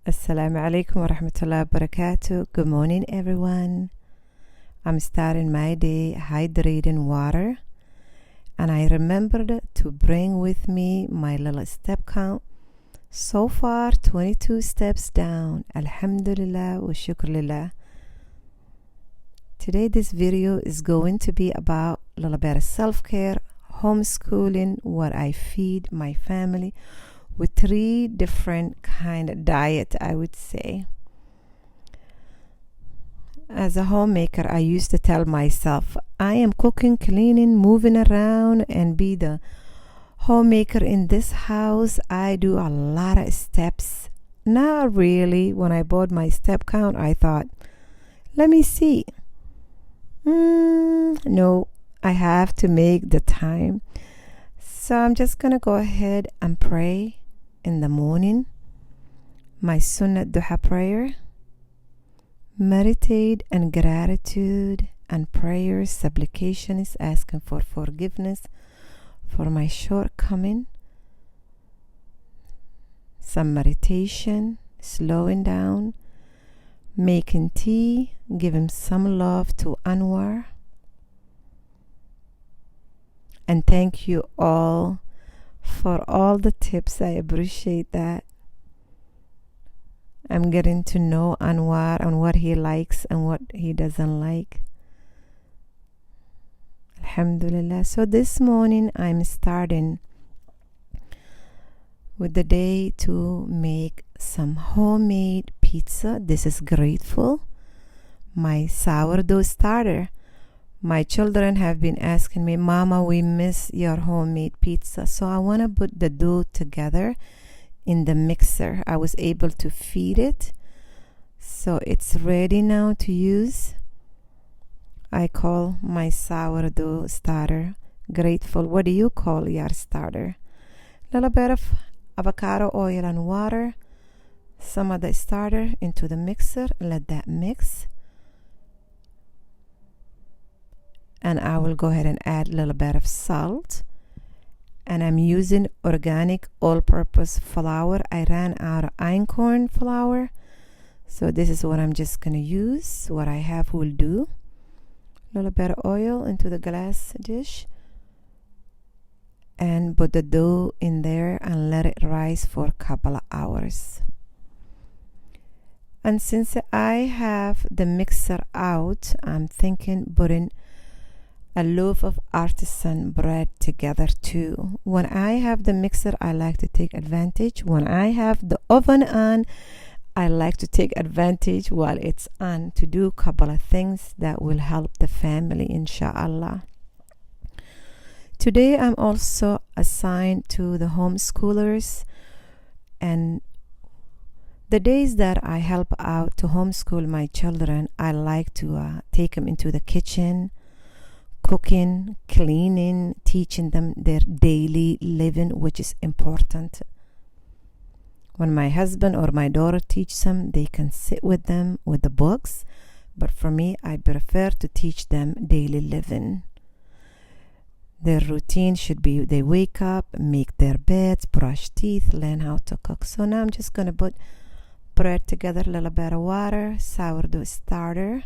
Assalamu alaikum wa rahmatullahi wa barakatuh. Good morning, everyone. I'm starting my day hydrating water, and I remembered to bring with me my little step count. So far, 22 steps down. Alhamdulillah wa shukrulillah. Today, this video is going to be about a little bit of self-care, homeschooling, what I feed my family, with 3 different kind of diet, I would say. As a homemaker, I used to tell myself, I am cooking, cleaning, moving around, and be the homemaker in this house. I do a lot of steps. Not really. When I bought my step count, I thought, let me see. No, I have to make the time. So I'm just going to go ahead and pray in the morning, my Sunnah Duha prayer, meditate and gratitude and prayers, supplications, asking for forgiveness for my shortcoming, some meditation, slowing down, making tea, giving some love to Anwar, and thank you all for all the tips. I appreciate that. I'm getting to know Anwar and what he likes and what he doesn't like. Alhamdulillah. So this morning I'm starting with the day to make some homemade pizza. This is grateful. My sourdough starter. My children have been asking me, Mama, we miss your homemade pizza. So I want to put the dough together in the mixer. I was able to feed it. So it's ready now to use. I call my sourdough starter grateful. What do you call your starter? A little bit of avocado oil and water. Some of the starter into the mixer. Let that mix. And I will go ahead and add a little bit of salt. And I'm using organic all-purpose flour. I ran out of einkorn flour. So this is what I'm just going to use. What I have will do. A little bit of oil into the glass dish. And put the dough in there and let it rise for a couple of hours. And since I have the mixer out, I'm thinking putting a loaf of artisan bread together too. When I have the mixer, I like to take advantage. When I have the oven on, I like to take advantage while it's on to do a couple of things that will help the family, inshallah. Today I'm also assigned to the homeschoolers, and the days that I help out to homeschool my children, I like to take them into the kitchen, cooking, cleaning, teaching them their daily living, which is important. When my husband or my daughter teach them, they can sit with them with the books. But for me, I prefer to teach them daily living. Their routine should be they wake up, make their beds, brush teeth, learn how to cook. So now I'm just going to put bread together, a little bit of water, sourdough starter,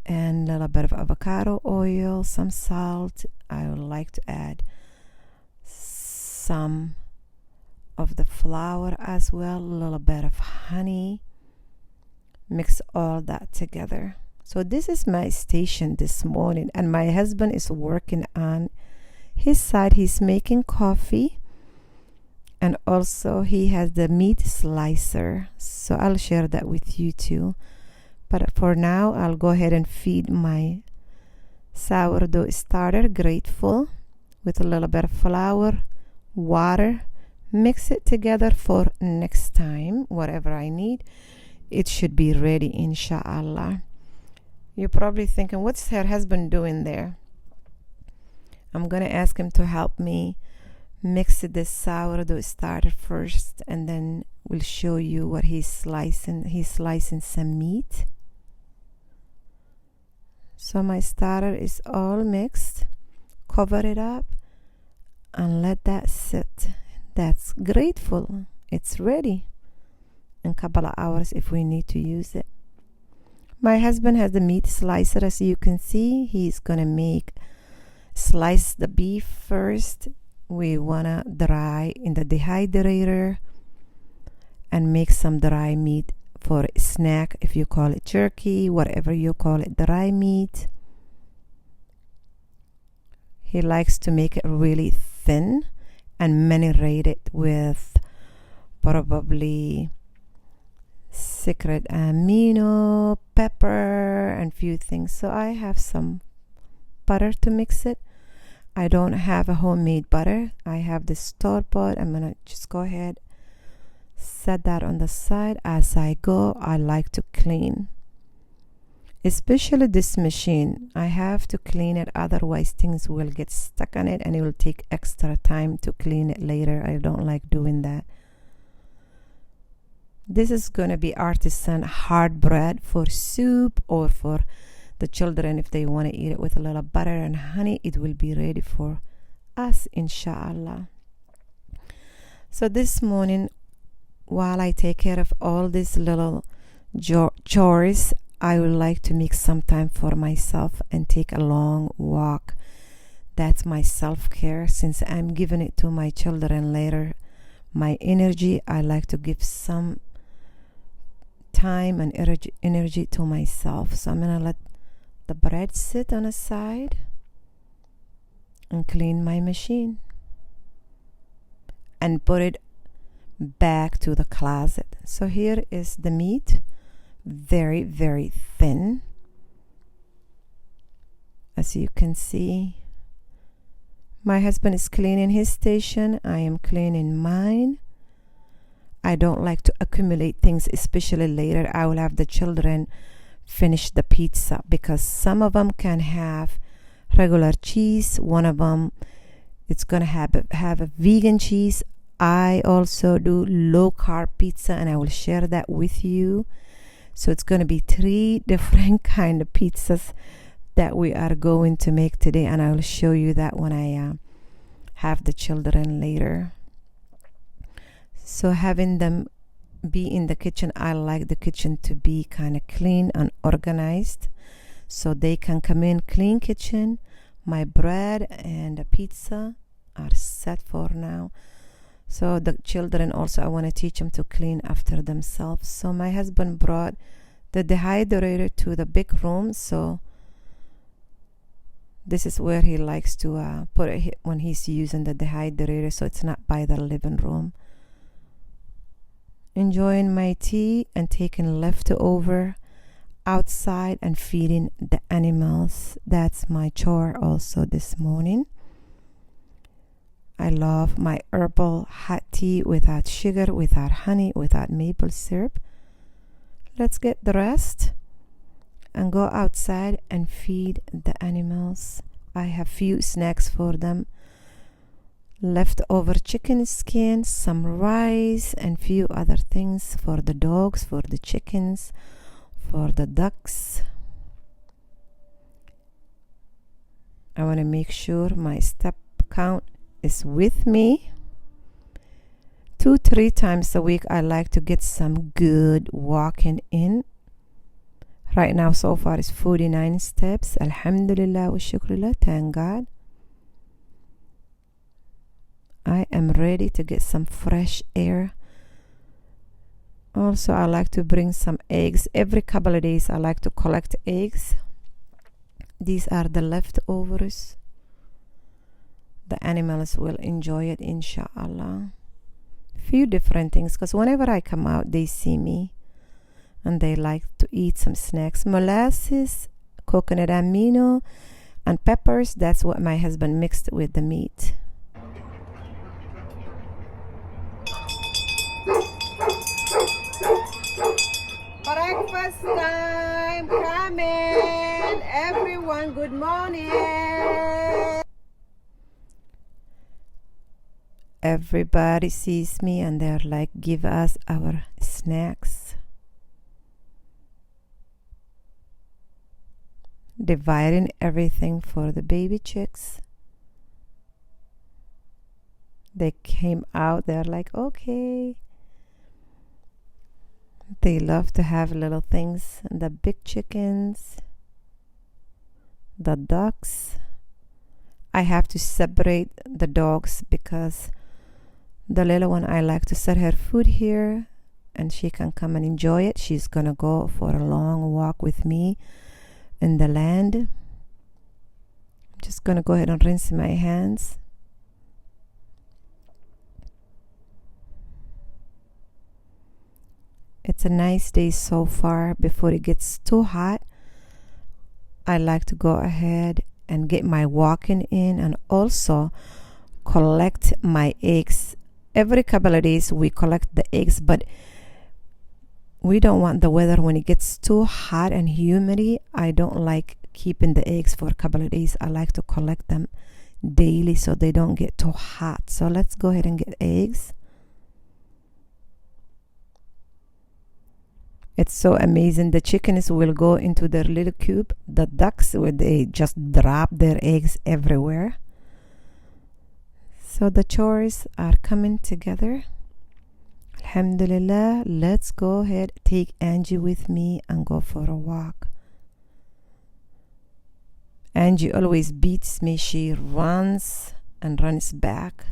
and a little bit of avocado oil, some salt. I would like to add some of the flour as well, a little bit of honey. Mix all that together. So this is my station this morning, and my husband is working on his side. He's making coffee, and also he has the meat slicer. So I'll share that with you too. But for now, I'll go ahead and feed my sourdough starter, grateful, with a little bit of flour, water. Mix it together for next time. Whatever I need, it should be ready, inshallah. You're probably thinking, what's her husband doing there? I'm going to ask him to help me mix this sourdough starter first, and then we'll show you what he's slicing. He's slicing some meat. So my starter is all mixed. Cover it up and let that sit. That's grateful. It's ready. in a couple of hours if we need to use it. My husband has the meat slicer, as you can see. He's gonna slice the beef first. We wanna dry in the dehydrator and make some dry meat for a snack, if you call it jerky, whatever you call it, dry meat. He likes to make it really thin and marinate it with probably secret amino, pepper, and few things. So I have some butter to mix it. I don't have a homemade butter. I have the store-bought. I'm gonna just go ahead, set that on the side. As I go, I like to clean, especially this machine. I have to clean it, otherwise things will get stuck on it and it will take extra time to clean it later. I don't like doing that. This is gonna be artisan hard bread for soup, or for the children if they want to eat it with a little butter and honey. It will be ready for us, inshallah. So this morning, while I take care of all these little chores, I would like to make some time for myself and take a long walk. That's my self-care. Since I'm giving it to my children later, my energy, I like to give some time and energy to myself. So I'm gonna let the bread sit on a side and clean my machine and put it back to the closet. So here is the meat, very, very thin, as you can see. My husband is cleaning his station. I am cleaning mine. I don't like to accumulate things, especially later. I will have the children finish the pizza, because some of them can have regular cheese. One of them, it's gonna have a vegan cheese. I also do low carb pizza, and I will share that with you. So it's gonna be 3 different kind of pizzas that we are going to make today, and I will show you that when I have the children later. So having them be in the kitchen, I like the kitchen to be kind of clean and organized, so they can come in clean kitchen. My bread and the pizza are set for now. So the children also, I want to teach them to clean after themselves. So my husband brought the dehydrator to the big room. So this is where he likes to put it when he's using the dehydrator, so it's not by the living room. Enjoying my tea and taking leftover outside and feeding the animals. That's my chore also this morning. I love my herbal hot tea without sugar, without honey, without maple syrup. Let's get dressed and go outside and feed the animals. I have few snacks for them. Leftover chicken skin, some rice, and few other things for the dogs, for the chickens, for the ducks. I want to make sure my step count is with me. 2-3 times a week, I like to get some good walking in. Right now, so far, is 49 steps. Alhamdulillah wa shukrullah. Thank God. I am ready to get some fresh air. Also, I like to bring some eggs. Every couple of days, I like to collect eggs. These are the leftovers. The animals will enjoy it, inshallah. Few different things, because whenever I come out, they see me and they like to eat some snacks. Molasses, coconut amino, and peppers. That's what my husband mixed with the meat. Breakfast time coming. Everyone, good morning. Everybody sees me and they're like, give us our snacks. Dividing everything for the baby chicks. They came out, they're like, okay. They love to have little things. The big chickens, the ducks. I have to separate the dogs because the little one, I like to set her food here and she can come and enjoy it. She's gonna go for a long walk with me in the land. I'm just gonna go ahead and rinse my hands. It's a nice day so far. Before it gets too hot, I like to go ahead and get my walking in and also collect my eggs. Every couple of days we collect the eggs, but we don't want the weather when it gets too hot and humid. I don't like keeping the eggs for a couple of days. I like to collect them daily so they don't get too hot. So let's go ahead and get eggs. It's so amazing. The chickens will go into their little coop. The ducks, they just drop their eggs everywhere. So the chores are coming together. Alhamdulillah. Let's go ahead, take Angie with me and go for a walk. Angie always beats me. She runs and runs back.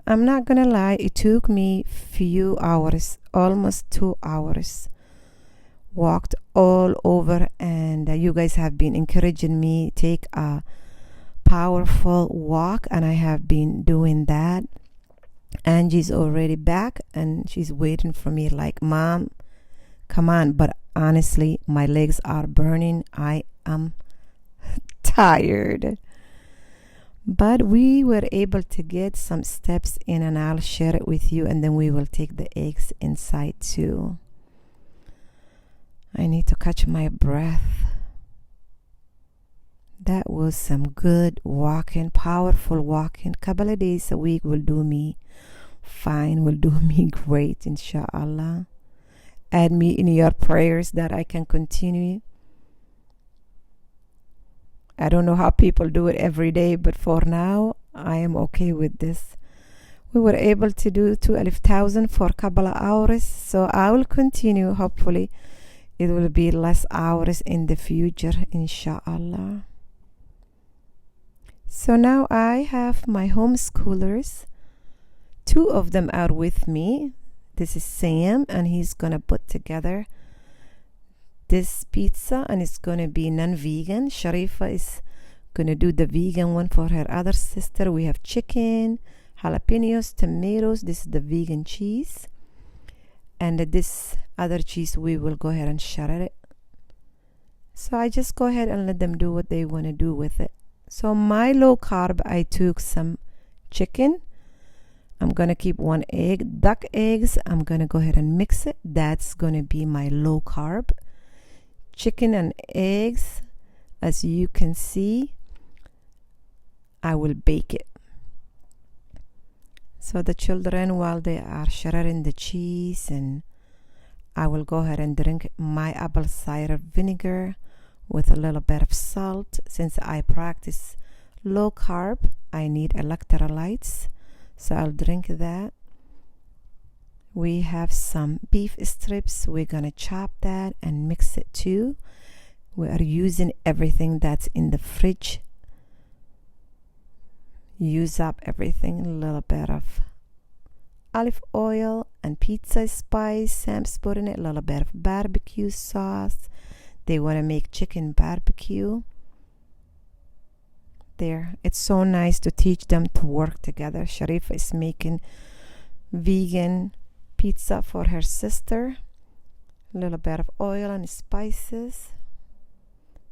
I'm not gonna lie, it took me few hours, almost 2 hours. Walked all over, and you guys have been encouraging me take a powerful walk, and I have been doing that. Angie's already back and she's waiting for me like, Mom, come on. But honestly, my legs are burning. I am tired. But we were able to get some steps in, and I'll share it with you, and then we will take the eggs inside too. I need to catch my breath. That was some good walking, powerful walking. Couple of days a week will do me fine, will do me great, inshallah. Add me in your prayers that I can continue. I don't know how people do it every day, but for now, I am okay with this. We were able to do 12,000 for a couple of hours, so I will continue. Hopefully, it will be less hours in the future, inshallah. So now I have my homeschoolers. 2 of them are with me. This is Sam, and he's gonna put together this pizza, and it's gonna be non-vegan. Sharifa is gonna do the vegan one for her other sister. We have chicken, jalapenos, tomatoes. This is the vegan cheese, and this other cheese we will go ahead and shred it. So I just go ahead and let them do what they want to do with it. So my low carb, I took some chicken. I'm gonna keep 1 egg, duck eggs. I'm gonna go ahead and mix it. That's gonna be my low carb. Chicken and eggs, as you can see, I will bake it. So the children, while they are shredding the cheese, and I will go ahead and drink my apple cider vinegar with a little bit of salt. Since I practice low carb, I need electrolytes, so I'll drink that. We have some beef strips. We're gonna chop that and mix it too. We are using everything that's in the fridge. Use up everything. A little bit of olive oil and pizza spice. Sam's putting it. A little bit of barbecue sauce. They want to make chicken barbecue. There. It's so nice to teach them to work together. Sharifa is making vegan pizza for her sister. A little bit of oil and spices.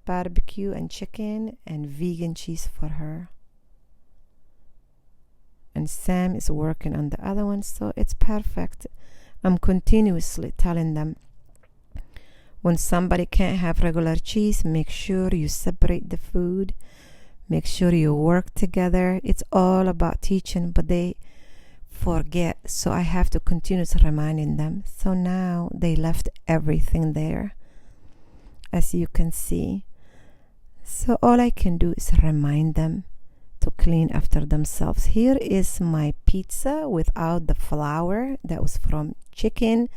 Barbecue and chicken and vegan cheese for her. And Sam is working on the other one, so it's perfect. I'm continuously telling them, when somebody can't have regular cheese, make sure you separate the food. Make sure you work together. It's all about teaching, but they forget. So I have to continuously reminding them. So now they left everything there, as you can see. So all I can do is remind them to clean after themselves. Here is my pizza without the flour. That was from chicken.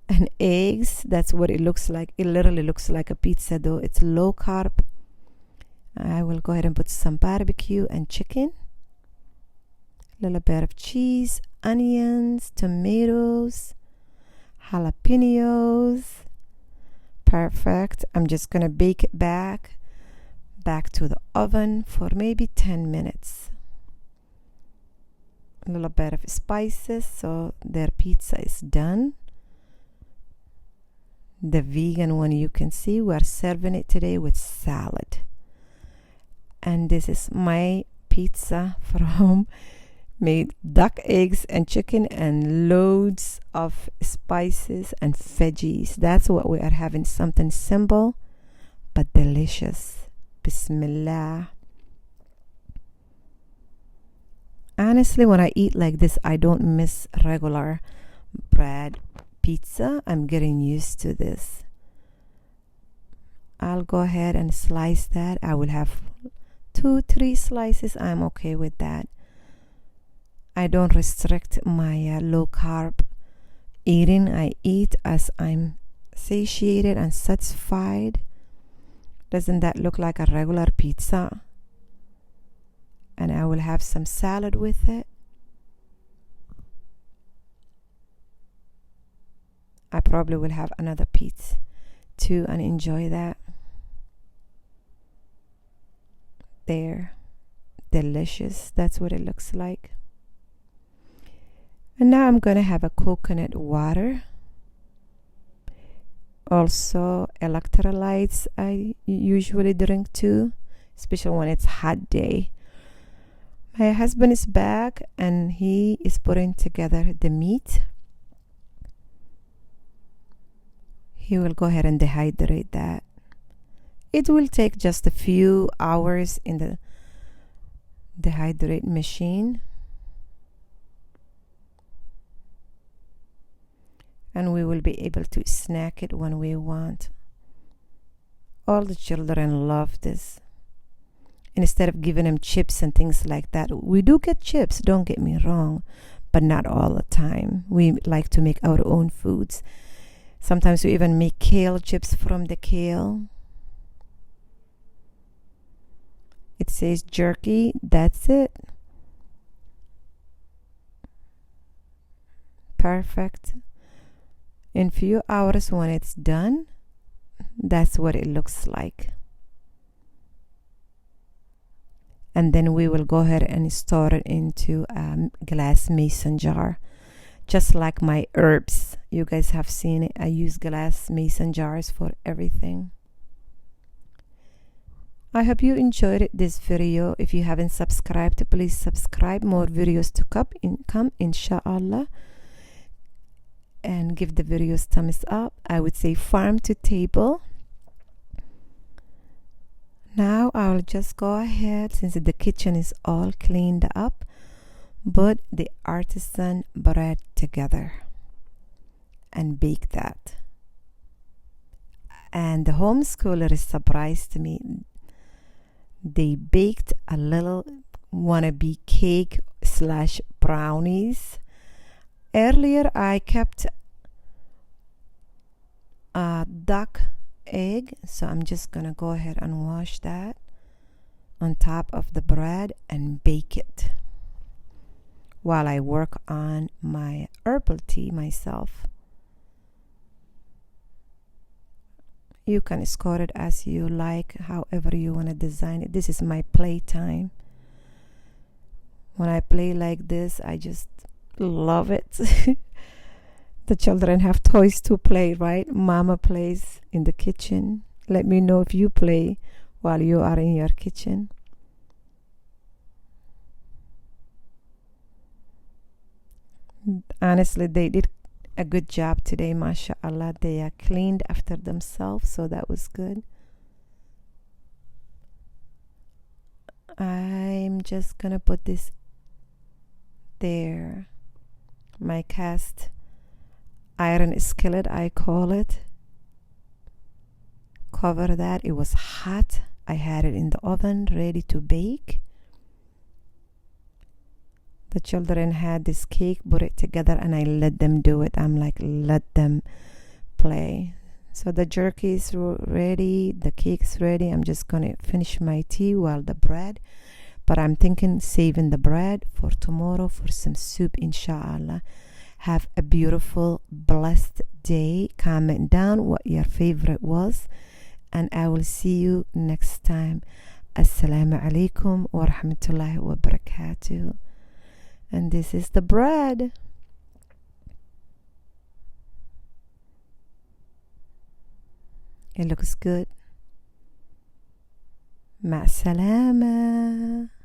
and eggs. That's what it looks like. It literally looks like a pizza though. It's low carb. I will go ahead and put some barbecue and chicken, a little bit of cheese, onions, tomatoes, jalapenos. Perfect. I'm just gonna bake it back to the oven for maybe 10 minutes. A little bit of spices, so their pizza is done. The vegan one, you can see we're serving it today with salad. And this is my pizza from made duck eggs and chicken and loads of spices and veggies. That's what we are having, something simple but delicious. Bismillah. Honestly, when I eat like this, I don't miss regular bread pizza. I'm getting used to this. I'll go ahead and slice that. I will have 2-3 slices. I'm okay with that. I don't restrict my low carb eating. I eat as I'm satiated and satisfied. Doesn't that look like a regular pizza? And I will have some salad with it. I probably will have another pizza too and enjoy that. There. Delicious. That's what it looks like. And now I'm going to have a coconut water. Also, electrolytes I usually drink too, especially when it's hot day. My husband is back and he is putting together the meat. He will go ahead and dehydrate that. It will take just a few hours in the dehydrate machine. And we will be able to snack it when we want. All the children love this. Instead of giving them chips and things like that, we do get chips, don't get me wrong, but not all the time. We like to make our own foods. Sometimes we even make kale chips from the kale. It says jerky, that's it. Perfect. In few hours when it's done, that's what it looks like. And then we will go ahead and store it into a glass mason jar, just like my herbs. You guys have seen it. I use glass mason jars for everything. I hope you enjoyed this video. If you haven't subscribed, please subscribe. More videos to come inshallah. And give the videos thumbs up. I would say farm to table. Now I'll just go ahead, since the kitchen is all cleaned up, put the artisan bread together and bake that. And the homeschoolers surprised me. They baked a little wannabe cake / brownies. Earlier I kept a duck egg, so I'm just gonna go ahead and wash that on top of the bread and bake it while I work on my herbal tea myself. You can score it as you like, however you want to design it. This is my playtime. When I play like this, I just love it. The children have toys to play, right? Mama plays in the kitchen. Let me know if you play while you are in your kitchen. Honestly, they did a good job today, mashallah. They are cleaned after themselves, so that was good. I'm just gonna put this there. My cast iron skillet, I call it. Cover that. It was hot. I had it in the oven ready to bake. The children had this cake, put it together, and I let them do it. I'm like, let them play. So the jerky is ready, the cake is ready. I'm just gonna finish my tea while the bread, but I'm thinking saving the bread for tomorrow for some soup, inshallah. Have a beautiful, blessed day. Comment down what your favorite was, and I will see you next time. Assalamu alaikum wa rahmatullahi wa barakatuh. And this is the bread. It looks good. مع السلامة.